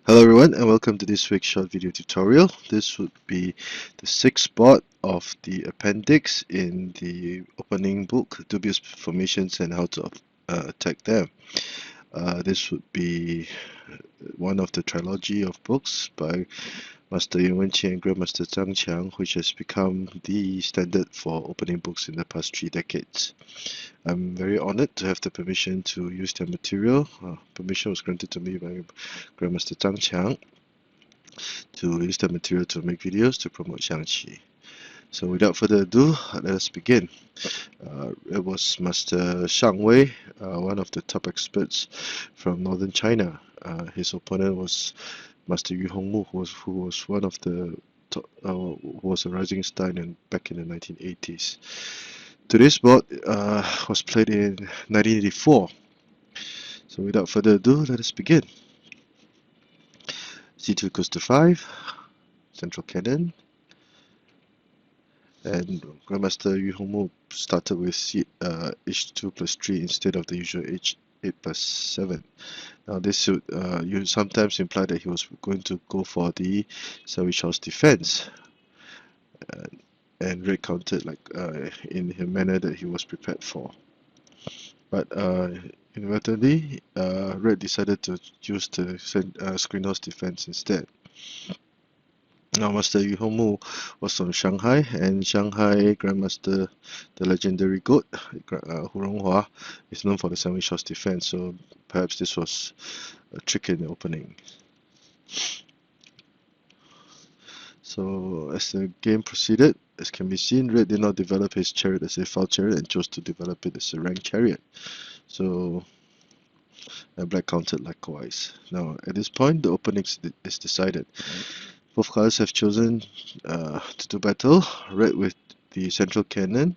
Hello everyone and welcome to this week's short video tutorial. This would be the sixth spot of the appendix in the opening book, Dubious Formations and How to Attack Them. This would be one of the trilogy of books by Master Xiangqi and Grandmaster Zhang, which has become the standard for opening books in the past 3 decades. I'm very honored to have the permission to use their material. Permission was granted to me by Grandmaster Zhang to use the material to make videos to promote Xiangqi. So without further ado, let us begin. It was Master Shang, one of the top experts from northern China. His opponent was Master Hongmu, who was one of the who was a rising star back in the 1980s. Today's board was played in 1984. So without further ado, let us begin. C2 equals to 5, central cannon, and Grandmaster Hongmu started with h2 plus 3 instead of the usual h8 plus 7. Now this would you sometimes imply that he was going to go for the sandwich house defense, and red countered like in a manner that he was prepared for. But inadvertently, red decided to use the screen house defense instead. Now Master Hongmu was from Shanghai, and Shanghai Grandmaster, the legendary goat, Hu Ronghua, is known for the sandwich house defense, so perhaps this was a trick in the opening. So as the game proceeded, as can be seen, red did not develop his chariot as a foul chariot and chose to develop it as a rank chariot. So black countered likewise. Now at this point, the opening is decided. Both colors have chosen to do battle. Red with the central cannon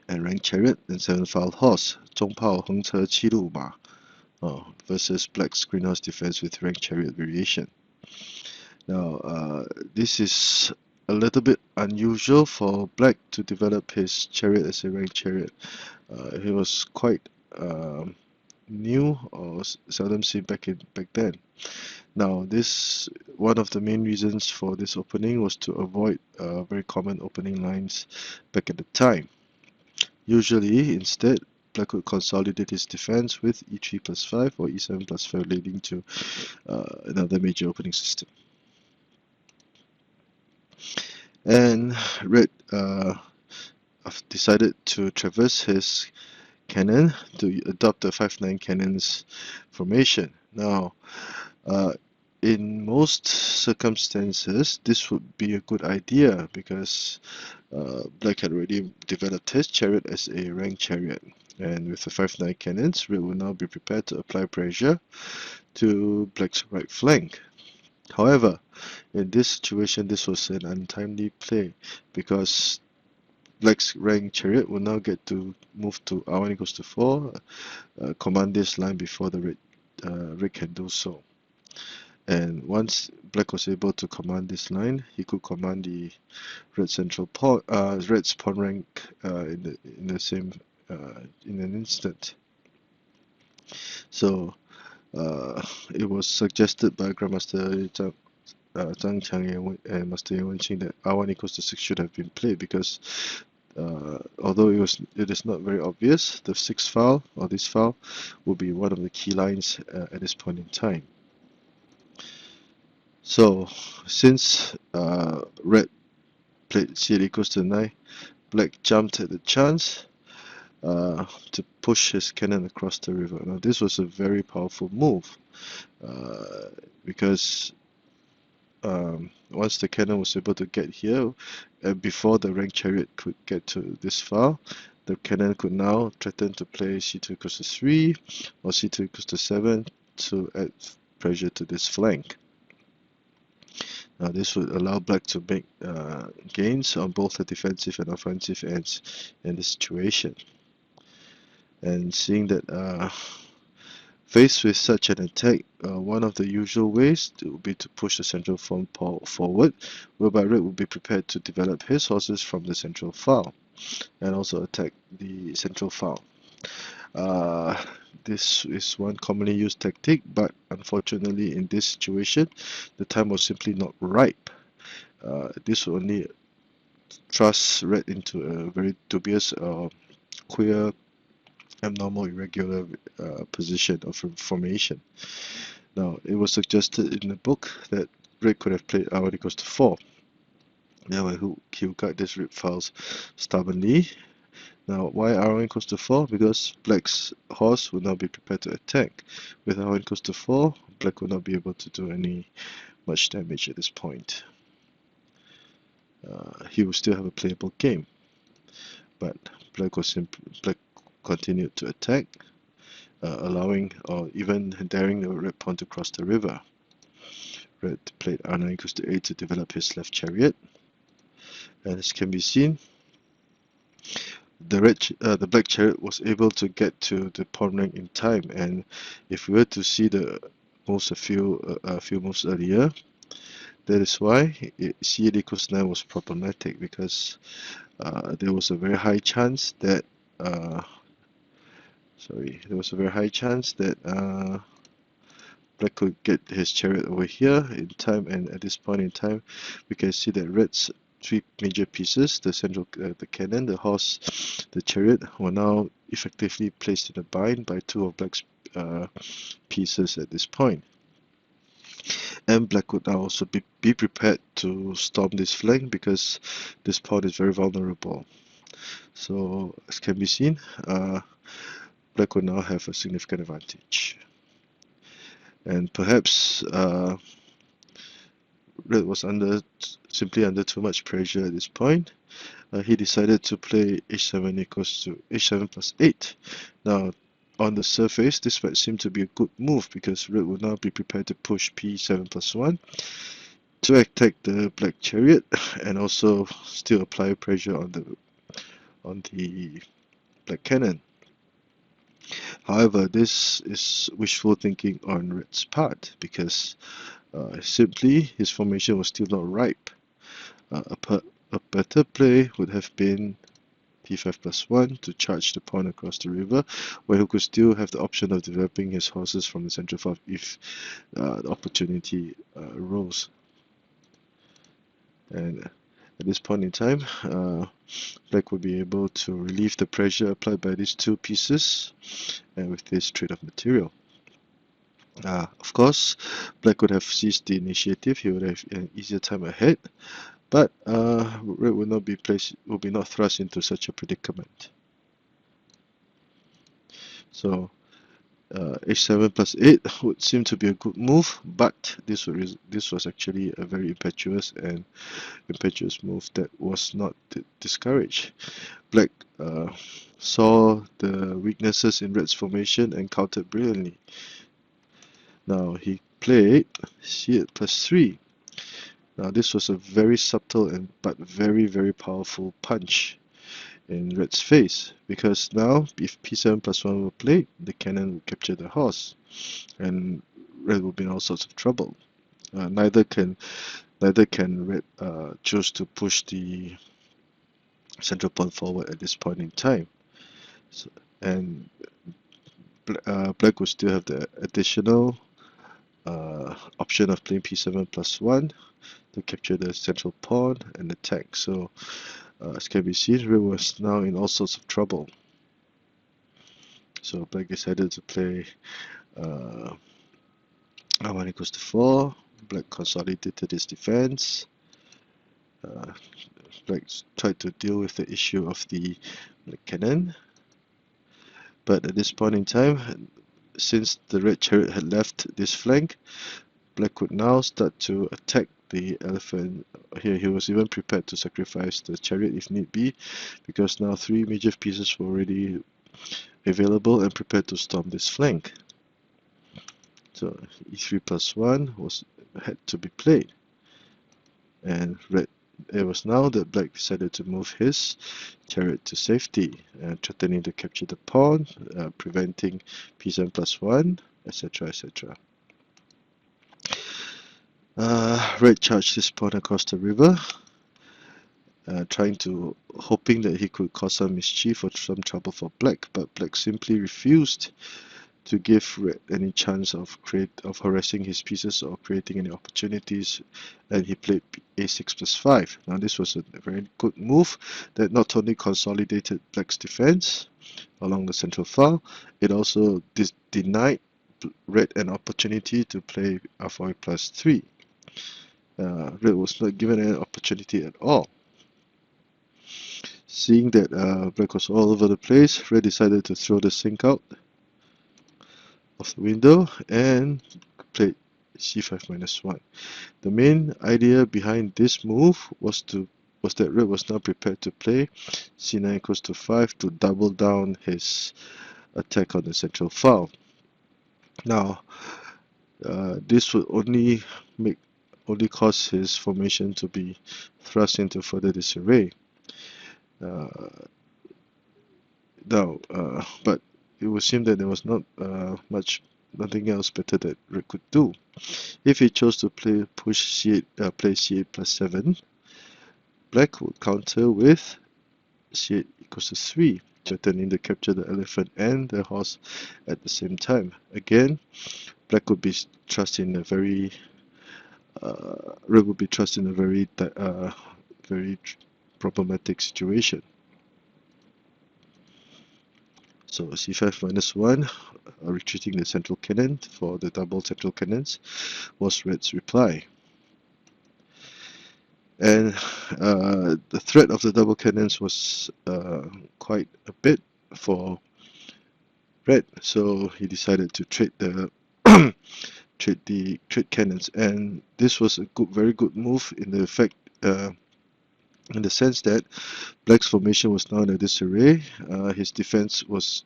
and rank chariot and 7-file horse, 中炮横车对屏风马, versus black's greenhouse defense with rank chariot variation. Now this is a little bit unusual for black to develop his chariot as a rank chariot. He was quite new or seldom seen back then. Now this one of the main reasons for this opening was to avoid very common opening lines back at the time. Usually instead, black would consolidate his defense with e3 plus 5 or e7 plus 5, leading to another major opening system. And red decided to traverse his cannon to adopt the 5-9 cannons formation. Now in most circumstances, this would be a good idea because black had already developed his chariot as a rank chariot, and with the 5-9 cannons, red will now be prepared to apply pressure to black's right flank. However, in this situation, this was an untimely play because black's rank chariot will now get to move to r1 equals to 4, command this line before the red can do so. And once black was able to command this line, he could command the red central pawn, red's pawn rank in an instant. So it was suggested by Grandmaster Zhang and Master Xiangqi that r1 equals to 6 should have been played because although it is not very obvious, the 6th file or this file will be one of the key lines at this point in time. So since red played c8 equals to 9, black jumped at the chance to push his cannon across the river. Now this was a very powerful move because once the cannon was able to get here, before the rank chariot could get to this file, the cannon could now threaten to play c2 equals to 3 or c2 equals to 7 to add pressure to this flank. Now this would allow black to make gains on both the defensive and offensive ends in this situation. And seeing that faced with such an attack, one of the usual ways would be to push the central pawn forward, whereby red would be prepared to develop his horses from the central file and also attack the central file. this is one commonly used tactic, but unfortunately in this situation, the time was simply not ripe. This will only thrust red into a very dubious, queer, abnormal, irregular position of formation. Now, it was suggested in the book that red could have played r1 equals to 4. Now, he will guard this red files stubbornly. Now, why r1 equals to 4? Because black's horse will now be prepared to attack. With r1 equals to 4, black will not be able to do any much damage at this point. He will still have a playable game, but black continued to attack, allowing or even daring the red pawn to cross the river. Red played r9 equals to 8 to develop his left chariot, and as can be seen, the black chariot was able to get to the pawn rank in time. And if we were to see the moves a few moves earlier, that is why c8 equals 9 was problematic, because there was a very high chance that black could get his chariot over here in time, and at this point in time we can see that red's three major pieces, the central, the cannon, the horse, the chariot, were now effectively placed in a bind by two of black's pieces at this point. And black would now also be prepared to storm this flank, because this pawn is very vulnerable. So as can be seen, black would now have a significant advantage. And perhaps red was simply under too much pressure at this point. He decided to play h7 equals to h7 plus 8. Now, on the surface, this might seem to be a good move, because red will now be prepared to push p7 plus 1 to attack the black chariot, and also still apply pressure on the black cannon. However, this is wishful thinking on red's part, because simply his formation was still not ripe. A better play would have been p5 plus 1 to charge the pawn across the river, where he could still have the option of developing his horses from the central file if the opportunity arose. And at this point in time, black would be able to relieve the pressure applied by these two pieces, and with this trade of material. Of course, black would have seized the initiative. He would have an easier time ahead, but red will not be thrust into such a predicament. So h7 plus 8 would seem to be a good move, but this was actually a very impetuous move that was not discouraged. Black saw the weaknesses in red's formation and countered brilliantly. Now he played c8 plus 3. Now this was a very subtle but very, very powerful punch in red's face, because now if p7 plus 1 were played, the cannon would capture the horse, and red would be in all sorts of trouble. Neither can red choose to push the central pawn forward at this point in time. So, and black would still have the additional option of playing p7 plus 1 to capture the central pawn and attack. So as can be seen, red was now in all sorts of trouble. So black decided to play r1 equals to 4. Black consolidated his defense. Black tried to deal with the issue of the black cannon, but at this point in time, since the red chariot had left this flank, black could now start to attack the elephant. Here he was even prepared to sacrifice the chariot if need be, because now three major pieces were already available and prepared to storm this flank. So e3 plus 1 had to be played, and it was now that black decided to move his chariot to safety, threatening to capture the pawn, preventing p7 plus 1, etc, etc. Red charged his pawn across the river, hoping that he could cause some mischief or some trouble for black, but black simply refused to give red any chance of harassing his pieces or creating any opportunities, and he played a6 plus 5. Now this was a very good move that not only consolidated black's defense along the central file, it also denied red an opportunity to play f5 plus 3. Red was not given an opportunity at all. Seeing that black was all over the place, red decided to throw the sink out of the window and played c5 minus 1. The main idea behind this move was that red was now prepared to play c9 equals to 5 to double down his attack on the central file. Now, this would only cause his formation to be thrust into further disarray. But it would seem that there was nothing else better that red could do. If he chose to play c8 plus 7, black would counter with c8 equals to 3, threatening to capture the elephant and the horse at the same time. Again, black would be thrust in a very very problematic situation. So c5 minus 1, retreating the central cannon for the double central cannons, was red's reply. And the threat of the double cannons was quite a bit for red, so he decided to trade the trade cannons, and this was a very good move in the sense that black's formation was now in a disarray. His defense was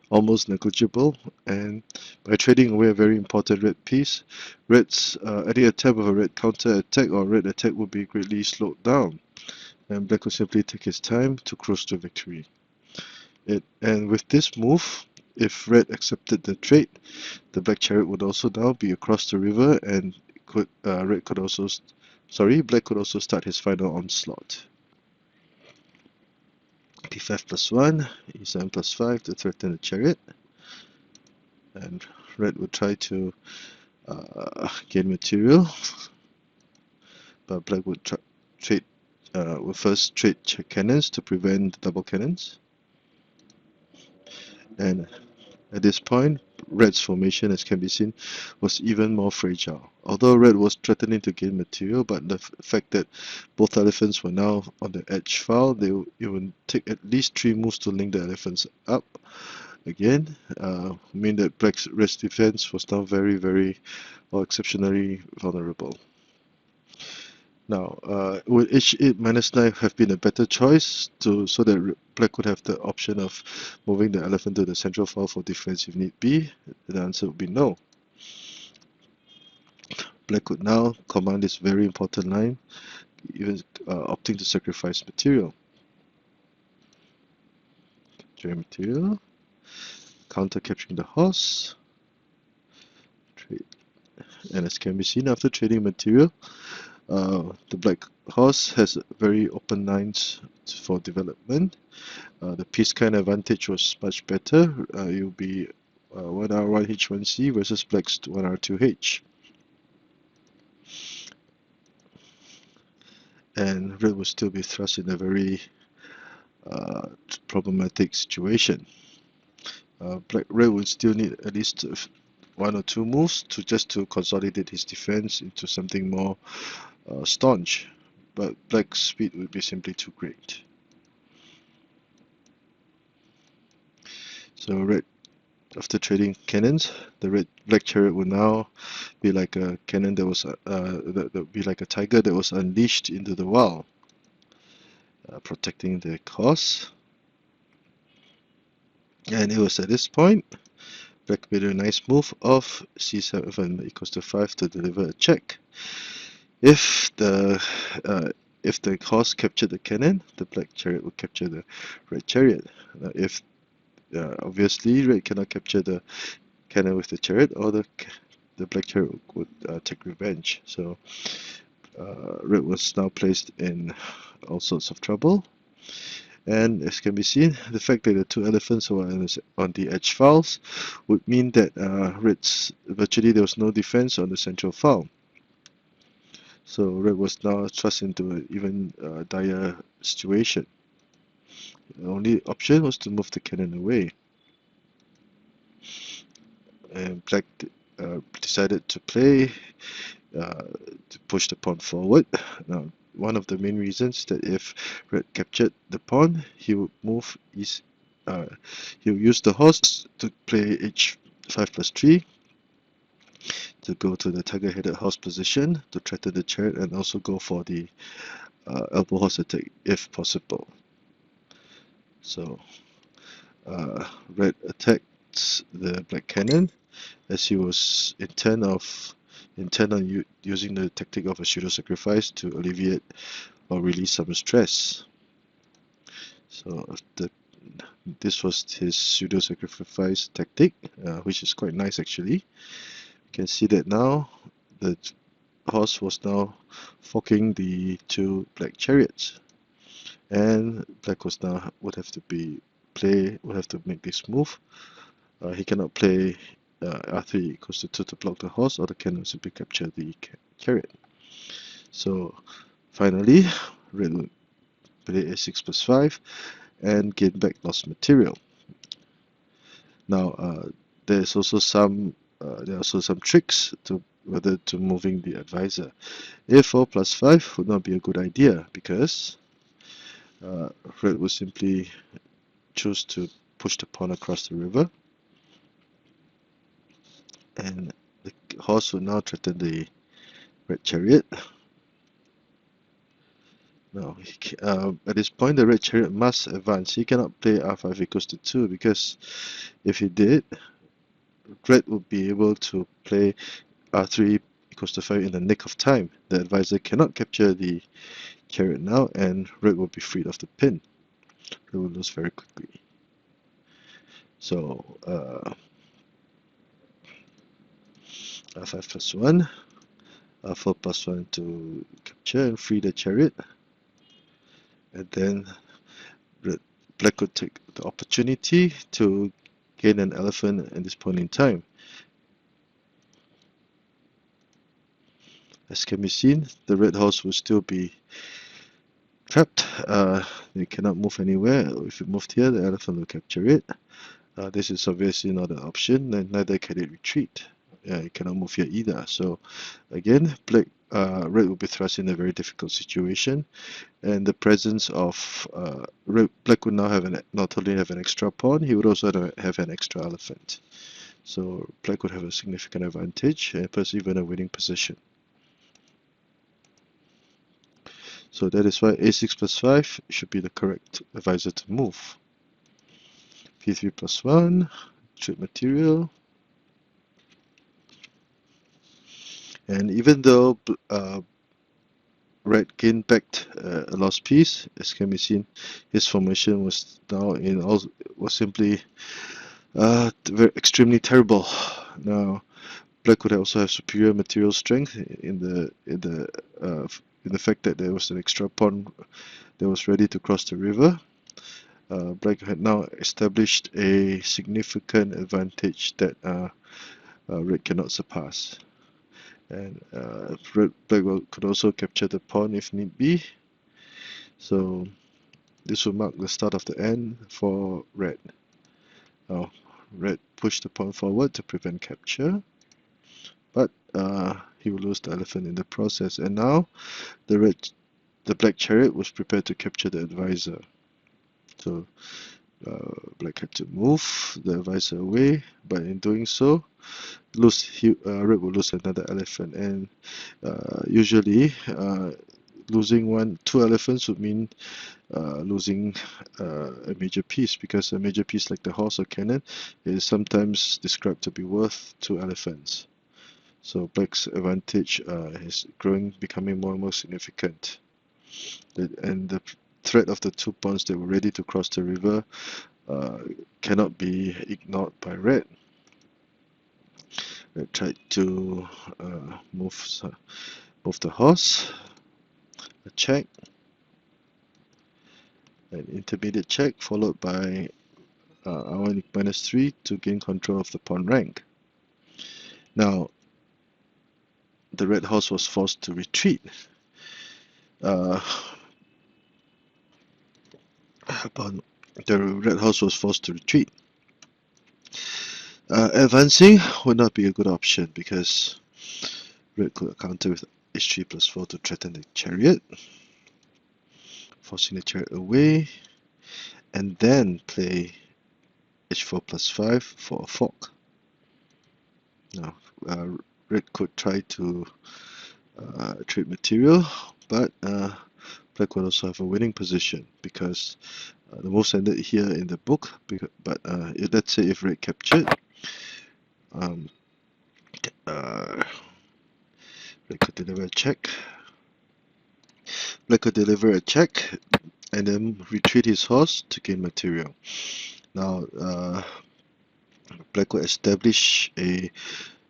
almost negligible, and by trading away a very important red piece, any attempt of a red counter attack or red attack would be greatly slowed down, and black would simply take his time to cruise to victory. And with this move, if red accepted the trade, the black chariot would also now be across the river, and black could also start his final onslaught. p5 plus 1, e7 plus 5 to threaten the chariot, and red would try to gain material, but black would first trade cannons to prevent double cannons. And at this point, red's formation, as can be seen, was even more fragile. Although red was threatening to gain material, but the fact that both elephants were now on the edge file, it would take at least 3 moves to link the elephants up again, mean that red's defense was now exceptionally vulnerable. Now, would h8 minus 9 have been a better choice so that black would have the option of moving the elephant to the central file for defense if need be? The answer would be no. Black could now command this very important line, even opting to sacrifice material. Capturing material, counter capturing the horse, trade. And as can be seen, after trading material, the black horse has very open lines for development. The piece kind advantage was much better. It will be 1R1H1C versus black's 1R2H. And red will still be thrust in a very problematic situation. Red will still need at least 1 or 2 moves to consolidate his defense into something more staunch, but black's speed would be simply too great. So red, after trading cannons, the black chariot would now be like a cannon that would be like a tiger that was unleashed into the wild, protecting the cause. And it was at this point black made a nice move of c7 equals to 5 to deliver a check. If the horse captured the cannon, the black chariot would capture the red chariot. Obviously red cannot capture the cannon with the chariot, or the black chariot would take revenge. So red was now placed in all sorts of trouble, And as can be seen, the fact that the two elephants were on the edge files would mean that Red's virtually there was no defense on the central file. So Red was now thrust into an even dire situation. The only option was to move the cannon away. And Black decided to play to push the pawn forward. Now, one of the main reasons that if Red captured the pawn, he would move his he would use the horse to play h5 plus 3 to go to the tiger-headed horse position to threaten the chariot, and also go for the elbow horse attack if possible. So Red attacked the black cannon as he was intent on using the tactic of a pseudo-sacrifice to alleviate or release some stress. So this was his pseudo-sacrifice tactic, which is quite nice actually. You can see that now the horse was now forking the two black chariots, and black was now would have to make this move. He cannot play r3 equals to 2 to block the horse, or the cannon will simply capture the chariot. So finally, Red would play a6 plus 5 and gain back lost material. Now there are also some tricks to whether to moving the advisor. a4 plus 5 would not be a good idea, because Red would simply choose to push the pawn across the river, and the horse will now threaten the red chariot. Now, at this point, the red chariot must advance. He cannot play r5 equals to 2, because if he did, Red would be able to play r3 equals to 5 in the nick of time. The advisor cannot capture the chariot now, and Red will be freed of the pin. Red will lose very quickly. So r5 plus 1, r4 plus 1 to capture and free the chariot, and then Black could take the opportunity to gain an elephant at this point in time. As can be seen, the red horse will still be trapped. They cannot move anywhere. If it moved here, the elephant will capture it. This is obviously not an option, and neither can it retreat. It cannot move here either. So again, Red will be thrust in a very difficult situation, and the presence of Black would now not only have an extra pawn, he would also have an extra elephant. So Black would have a significant advantage, and perhaps even a winning position. So that is why a6 plus 5 should be the correct advisor to move. p3 plus 1, trade material. And even though Red gained back a lost piece, as can be seen, his formation was now simply extremely terrible. Now, Black would also have superior material strength in the fact that there was an extra pawn that was ready to cross the river. Black had now established a significant advantage that Red cannot surpass. And Black could also capture the pawn if need be. So this will mark the start of the end for Red. Now, Red pushed the pawn forward to prevent capture, but he will lose the elephant in the process. And now the black chariot was prepared to capture the advisor. So Black had to move the advisor away, but in doing so, Red will lose another elephant. And usually, losing two elephants would mean losing a major piece, because a major piece like the horse or cannon is sometimes described to be worth 2 elephants. So Black's advantage is becoming more and more significant. And the threat of the 2 pawns that were ready to cross the river cannot be ignored by Red. Red tried to move the horse, a check, an intermediate check followed by R1 -3 to gain control of the pawn rank. Now, the red horse was forced to retreat. The red horse was forced to retreat. Advancing would not be a good option because red could counter with h3 +4 to threaten the chariot, forcing the chariot away, and then play h4 +5 for a fork. Now, red could try to trade material, but black would also have a winning position because the moves ended here in the book. But let's say if red captured, red could deliver a check. Black could deliver a check and then retreat his horse to gain material. Now, black could establish a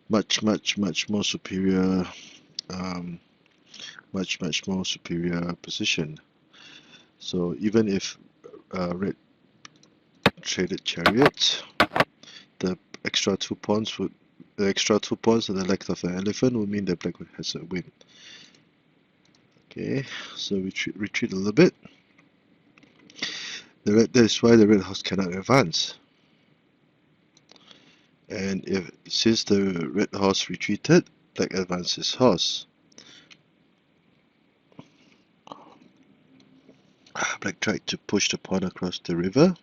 much more superior position. So even if red traded chariot, the extra 2 pawns and the length of the elephant would mean that black has a win. Okay, so we retreat a little bit. That is why the red horse cannot advance. And since the red horse retreated, black advanced his horse. Black tried to push the pawn across the river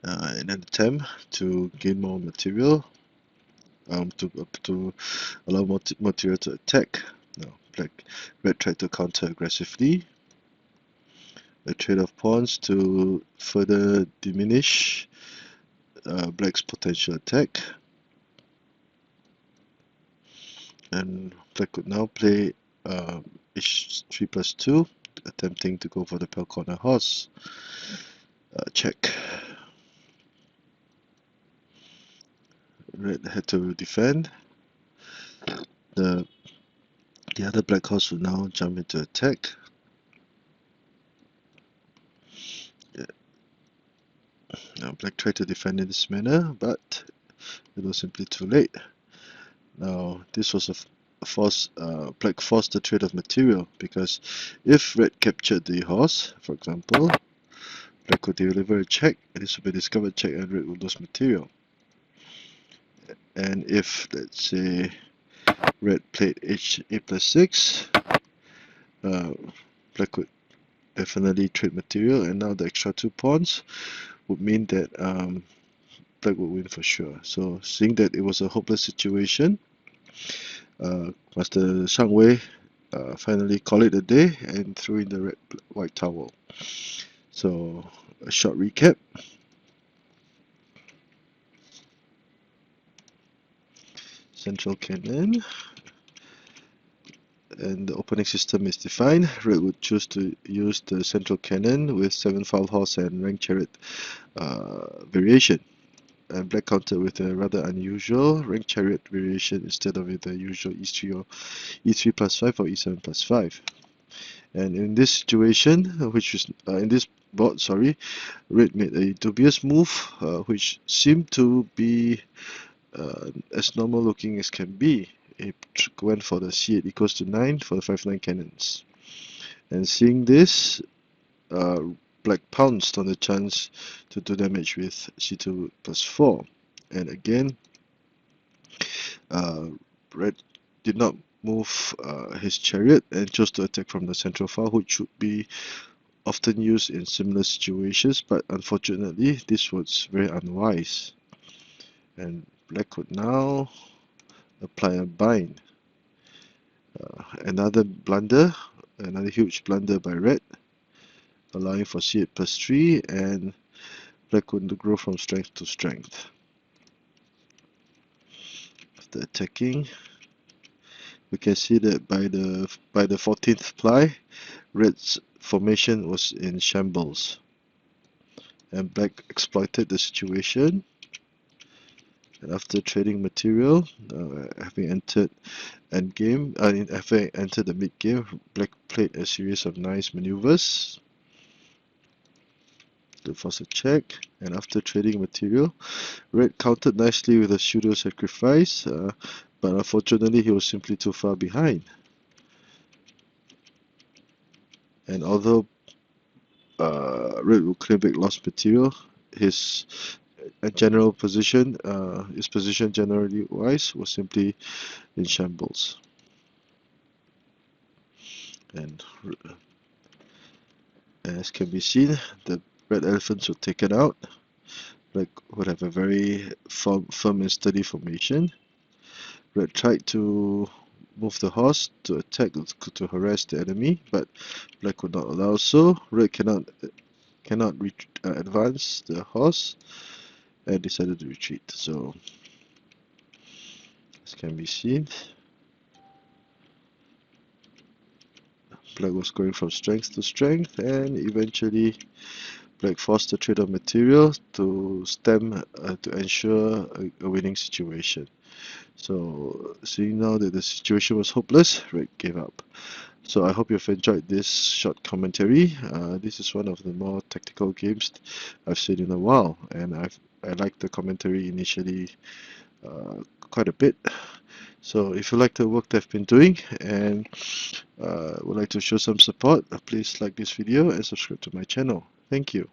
in an attempt to gain more material, to allow more material to attack. Now, red tried to counter aggressively. A trade of pawns to further diminish black's potential attack. And black could now play h3 +2, attempting to go for the pale corner horse. Check. Red had to defend. The other black horse will now jump into attack. Now black tried to defend in this manner, but it was simply too late. Now this was black forced the trade of material, because if red captured the horse, for example, black could deliver a check, and this would be a discovered check, and red would lose material. And if, let's say, red played h8 +6, black could definitely trade material, and now the extra 2 pawns would mean that black would win for sure. So seeing that it was a hopeless situation, Master Shang finally called it a day and threw in the white towel. So a short recap. Central cannon, and the opening system is defined. Red would choose to use the central cannon with 7-file horse and rank chariot variation, and black countered with a rather unusual rank chariot variation instead of with the usual e3 or e3 +5 or e7 +5. And in this situation, in this board, red made a dubious move, which seemed to be as normal looking as can be. It went for the c8 equals to 9 for the 5-9 cannons. And seeing this, black pounced on the chance to do damage with c2 +4. And again, red did not move his chariot and chose to attack from the central file, which would be often used in similar situations, but unfortunately this was very unwise. And black could now apply a bind. Another huge blunder by red, allowing for c8 +3, and black could grow from strength to strength. After attacking, we can see that by the 14th ply, red's formation was in shambles, and black exploited the situation. And after trading material, having entered the mid game, black played a series of nice maneuvers. Look for a check, and after trading material, red countered nicely with a pseudo-sacrifice, but unfortunately he was simply too far behind. And although red will claim back lost material, his general position, his position generally wise, was simply in shambles. And as can be seen, the red elephants were taken out. Black would have a very firm and steady formation. Red tried to move the horse to attack, to harass the enemy, but black would not allow so. Red cannot advance the horse and decided to retreat. So as can be seen, black was going from strength to strength, and eventually black forced the trade of material to stem to ensure a winning situation. So seeing now that the situation was hopeless, red gave up. So I hope you've enjoyed this short commentary. This is one of the more tactical games I've seen in a while, and I liked the commentary initially quite a bit. So if you like the work that I've been doing and would like to show some support, please like this video and subscribe to my channel. Thank you.